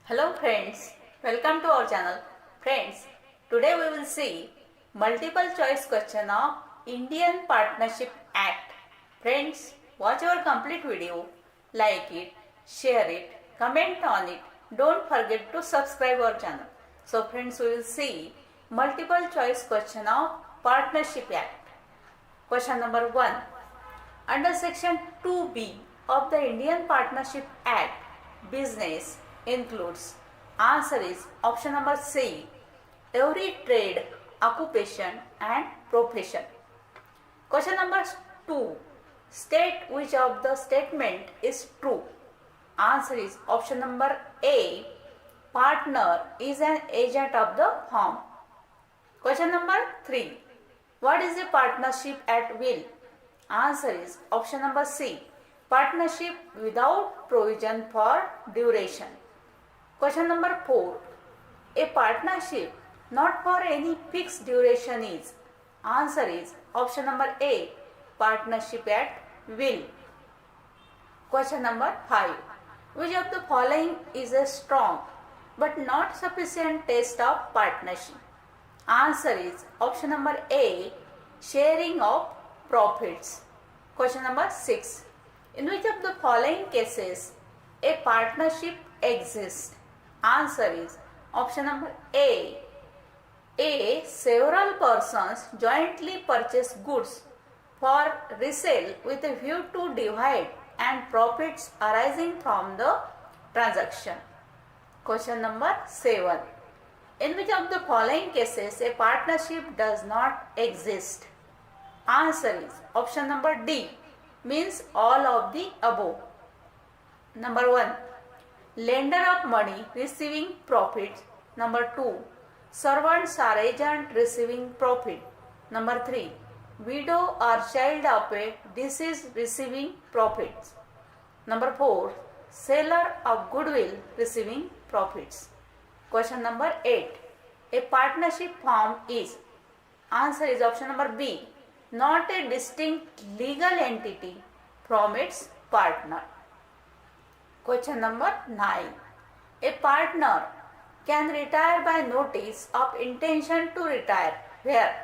Hello friends, welcome to our channel. Friends, today we will see multiple choice question of Indian Partnership Act. Friends, watch our complete video, like it, share it, comment on it. Don't forget to subscribe our channel. So friends, we will see multiple choice question of Partnership Act. Question number 1. Under section 2B of the Indian Partnership Act, business includes. Answer is option number C. Every trade, occupation and profession. Question number 2. State which of the statement is true. Answer is option number A. Partner is an agent of the firm. Question number 3. What is a partnership at will? Answer is option number C. Partnership without provision for duration. Question number 4. A partnership not for any fixed duration is. Answer is option number A. Partnership at will. Question number 5. Which of the following is a strong but not sufficient test of partnership? Answer is option number A. Sharing of profits. Question number 6. In which of the following cases a partnership exists? Answer is option number A. Several persons jointly purchase goods for resale with a view to divide and profits arising from the transaction. Question number 7. In which of the following cases a partnership does not exist? Answer is option number D, means all of the above. Number 1. Lender of money receiving profits. Number 2. Servants or agent receiving profit. Number 3. Widow or child of a deceased receiving profits. Number 4. Seller of goodwill receiving profits. Question number 8. A partnership firm is. Answer is option number B. Not a distinct legal entity from its partner. Question number 9. A partner can retire by notice of intention to retire. Where?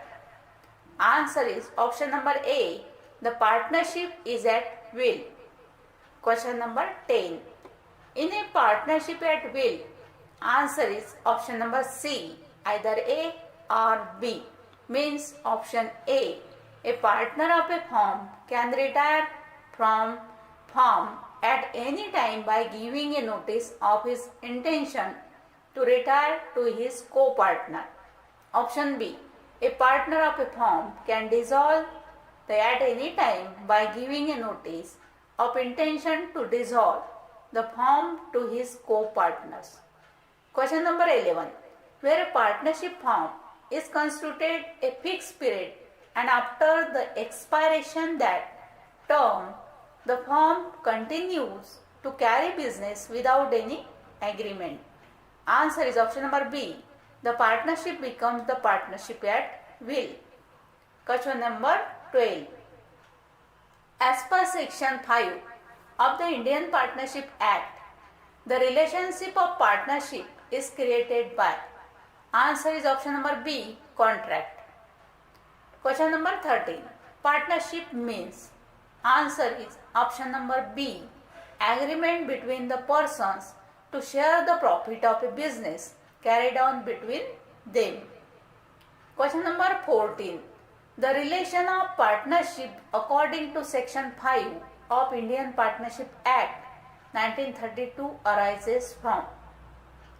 Answer is option number A. The partnership is at will. Question number 10. In a partnership at will, answer is option number C. Either A or B, means option A. A partner of a firm can retire from firm at any time by giving a notice of his intention to retire to his co-partner. Option B. A partner of a firm can dissolve at any time by giving a notice of intention to dissolve the firm to his co-partners. Question number 11. Where a partnership firm is constituted a fixed period and after the expiration that term the firm continues to carry business without any agreement. Answer is option number B. The partnership becomes the partnership at will. Question number 12. As per section 5 of the Indian Partnership Act, the relationship of partnership is created by. Answer is option number B. Contract. Question number 13. Partnership means. Answer is option number B. Agreement between the persons to share the profit of a business carried on between them. Question number 14. The relation of partnership according to section 5 of Indian Partnership Act 1932 arises from.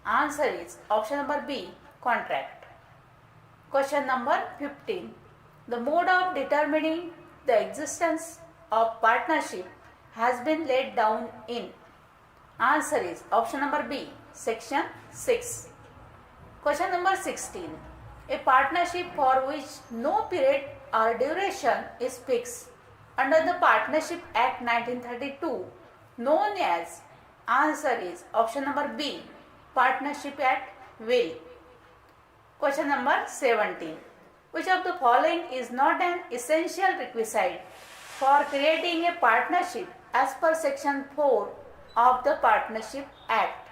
Answer is option number B. Contract. Question number 15. The mode of determining the existence of partnership has been laid down in. Answer is option number B. Section 6. Question number 16. A partnership for which no period or duration is fixed under the Partnership Act 1932 known as. Answer is option number B. Partnership at will. Question number 17. Which of the following is not an essential requisite for creating a partnership as per section 4 of the Partnership Act?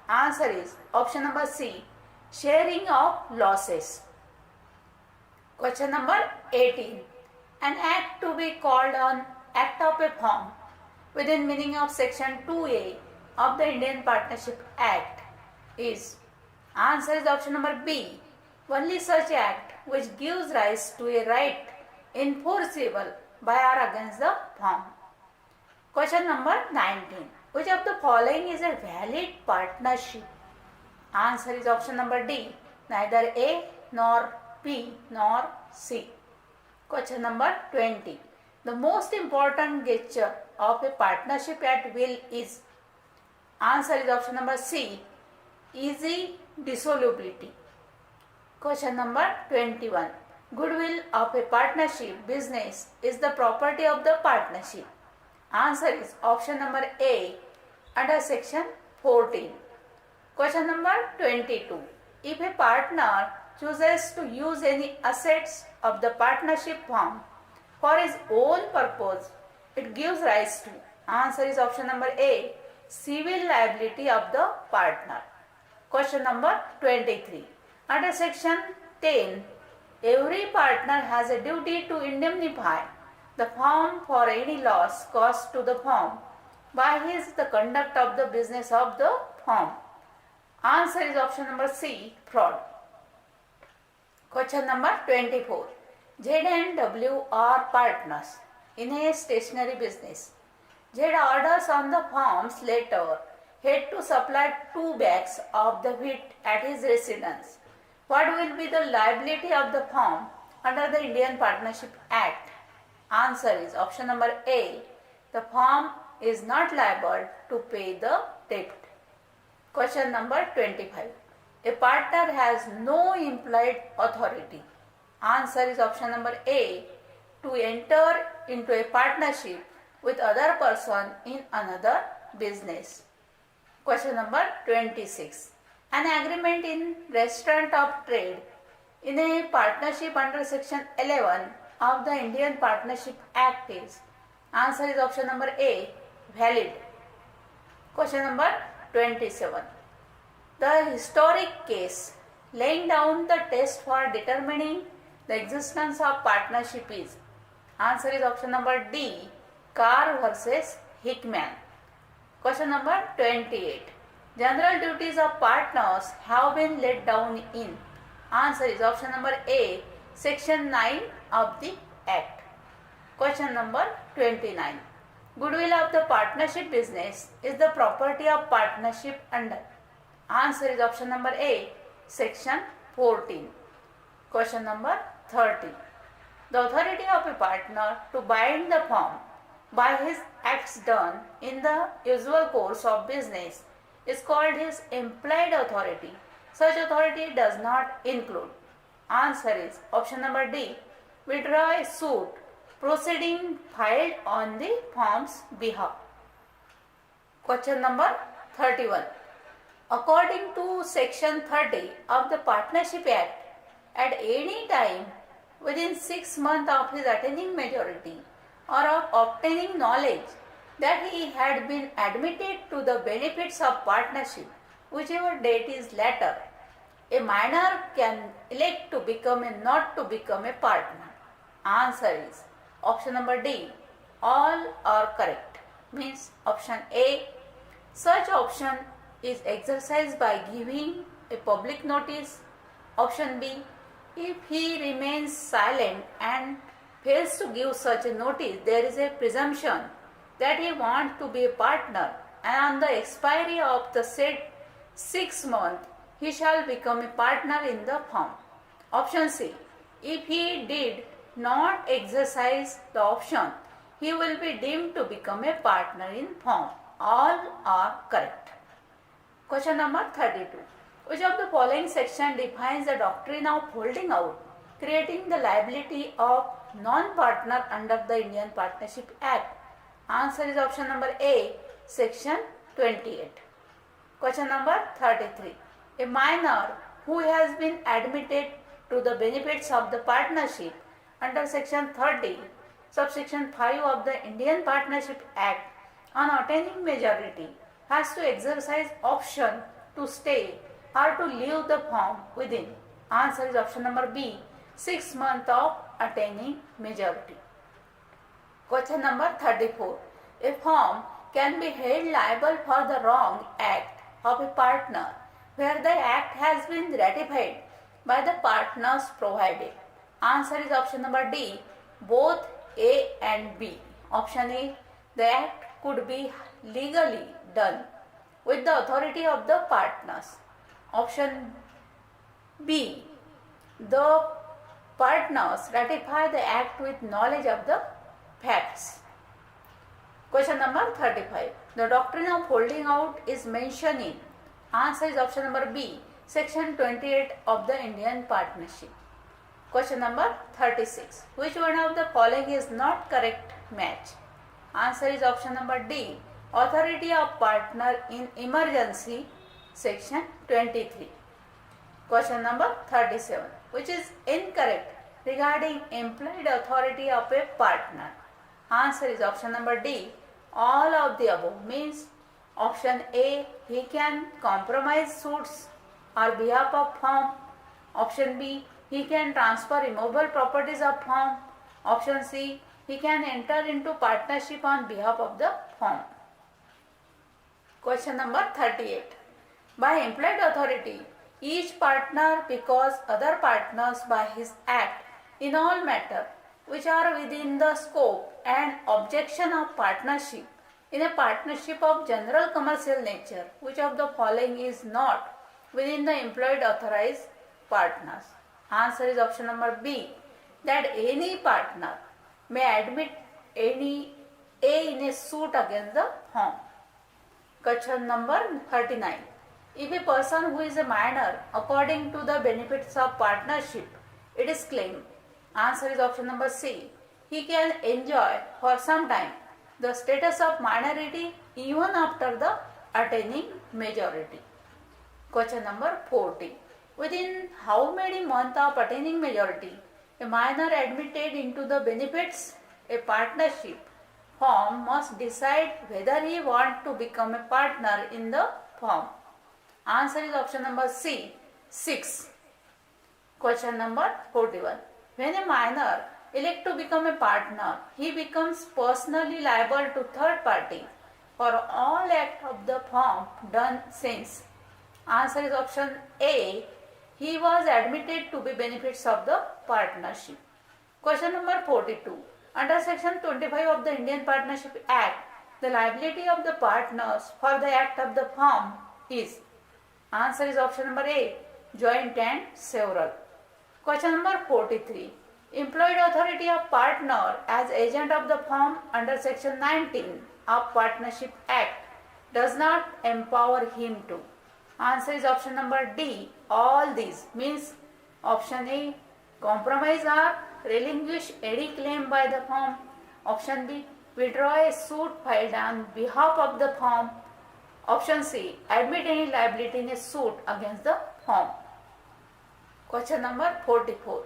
Answer is option number C, sharing of losses. Question number 18. An act to be called an act of a firm within meaning of section 2A of the Indian Partnership Act is. Answer is option number B, only such act which gives rise to a right enforceable by or against the firm. Question number 19. Which of the following is a valid partnership? Answer is option number D, neither A nor B nor C. Question number 20. The most important gesture of a partnership at will is. Answer is option number C, easy dissolubility. Question number 21. Goodwill of a partnership business is the property of the partnership. Answer is option number A under section 14. Question number 22. If a partner chooses to use any assets of the partnership firm for his own purpose, it gives rise to. Answer is option number A, civil liability of the partner. Question number 23. Under section 10, every partner has a duty to indemnify the firm for any loss caused to the firm by the conduct of the business of the firm. Answer is option number C, fraud. Question number 24. Z&W are partners in a stationery business. Z orders on the firm's letter head to supply 2 bags of the wheat at his residence. What will be the liability of the firm under the Indian Partnership Act? Answer is option number A. The firm is not liable to pay the debt. Question number 25. A partner has no implied authority. Answer is option number A, to enter into a partnership with other person in another business. Question number 26. An agreement in restaurant of trade in a partnership under section 11 of the Indian Partnership Act is. Answer is option number A, valid. Question number 27. The historic case laying down the test for determining the existence of partnership is. Answer is option number D, Carr versus Hickman. Question number 28. General duties of partners have been laid down in. Answer is option number A, section 9 of the Act. Question number 29. Goodwill of the partnership business is the property of partnership under. Answer is option number A, section 14. Question number 30. The authority of a partner to bind the firm by his acts done in the usual course of business is called his implied authority. Such authority does not include. Answer is option number D, withdraw a suit proceeding filed on the firm's behalf. Question number 31. According to section 30 of the Partnership Act, at any time within 6 months of his attaining majority or of obtaining knowledge that he had been admitted to the benefits of partnership, whichever date is later, a minor can elect to become and not to become a partner. Answer is option number D, all are correct. Means option A, such option is exercised by giving a public notice. Option B, if he remains silent and fails to give such a notice, there is a presumption that he wants to be a partner, and on the expiry of the said 6 months, he shall become a partner in the firm. Option C, if he did not exercise the option, he will be deemed to become a partner in firm. All are correct. Question number 32. Which of the following section defines the doctrine of holding out, creating the liability of non-partner under the Indian Partnership Act? Answer is option number A, section 28. Question number 33. A minor who has been admitted to the benefits of the partnership under section 30, subsection 5 of the Indian Partnership Act on attaining majority has to exercise option to stay or to leave the firm within. Answer is option number B, 6 months of attaining majority. Question number 34. A firm can be held liable for the wrong act of a partner where the act has been ratified by the partners provided. Answer is option number D, both A and B. Option A, the act could be legally done with the authority of the partners. Option B, the partners ratify the act with knowledge of the facts. Question number 35. The doctrine of holding out is mentioned in. Answer is option number B, section 28 of the Indian Partnership. Question number 36. Which one of the following is not correct match? Answer is option number D, authority of partner in emergency, section 23. Question number 37. Which is incorrect regarding implied authority of a partner? Answer is option number D, all of the above. Means option A, he can compromise suits on behalf of firm. Option B, he can transfer immovable properties of firm. Option C, he can enter into partnership on behalf of the firm. Question number 38. By implied authority, each partner because other partners by his act in all matter which are within the scope and objection of partnership in a partnership of general commercial nature, which of the following is not within the employed authorized partners? Answer is option number B, that any partner may admit any A in a suit against the firm. Question number 39. If a person who is a minor, according to the benefits of partnership, it is claimed. Answer is option number C, he can enjoy for some time the status of minority even after the attaining majority. Question number 40. Within how many months of attaining majority a minor admitted into the benefits a partnership firm must decide whether he wants to become a partner in the firm? Answer is option number C, 6. Question number 41. When a minor elects to become a partner, he becomes personally liable to third party for all acts of the firm done since. Answer is option A, he was admitted to be benefits of the partnership. Question number 42. Under section 25 of the Indian Partnership Act, the liability of the partners for the act of the firm is. Answer is option number A, joint and several. Question number 43. Employed authority of partner as agent of the firm under section 19 of Partnership Act does not empower him to. Answer is option number D, all these. Means option A, compromise or relinquish any claim by the firm. Option B, withdraw a suit filed on behalf of the firm. Option C, admit any liability in a suit against the firm. Question number 44.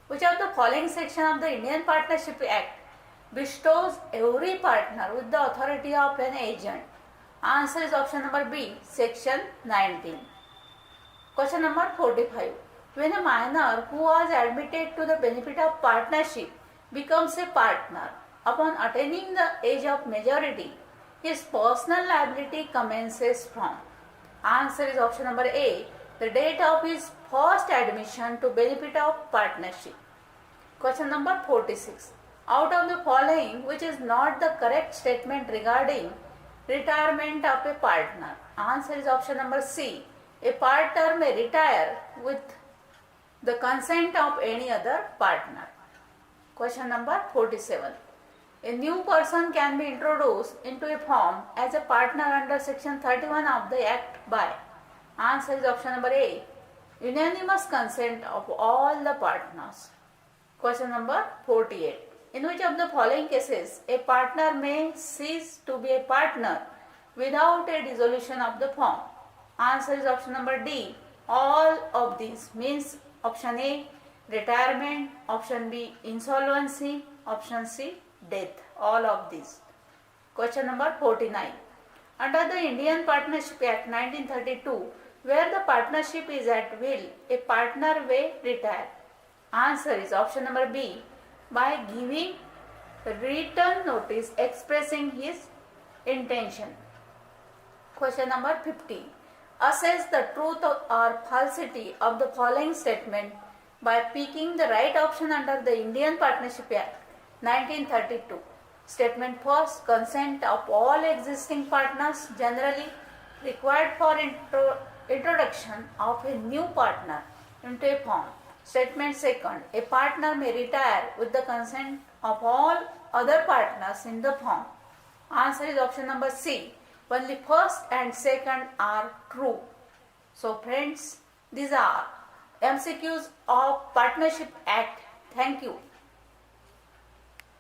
Which of the following section of the Indian Partnership Act bestows every partner with the authority of an agent? Answer is option number B, section 19. Question number 45. When a minor who was admitted to the benefit of partnership becomes a partner, upon attaining the age of majority, his personal liability commences from. Answer is option number A, the date of his first admission to benefit of partnership. Question number 46. Out of the following, which is not the correct statement regarding retirement of a partner? Answer is option number C, a partner may retire with the consent of any other partner. Question number 47. A new person can be introduced into a firm as a partner under section 31 of the Act by. Answer is option number A, unanimous consent of all the partners. Question number 48. In which of the following cases a partner may cease to be a partner without a dissolution of the firm? Answer is option number D, all of these. Means option A, retirement, option B, insolvency, option C, death. All of these. Question number 49. Under the Indian Partnership Act 1932, Where the partnership is at will, a partner may retire. Answer is option number B. By giving written notice expressing his intention. Question number 50. Assess the truth or falsity of the following statement by picking the right option under the Indian Partnership Act 1932. Statement first, consent of all existing partners generally required for introduction of a new partner into a firm. Statement second, a partner may retire with the consent of all other partners in the firm. Answer is option number C. Only first and second are true. So friends, these are MCQs of Partnership Act. Thank you.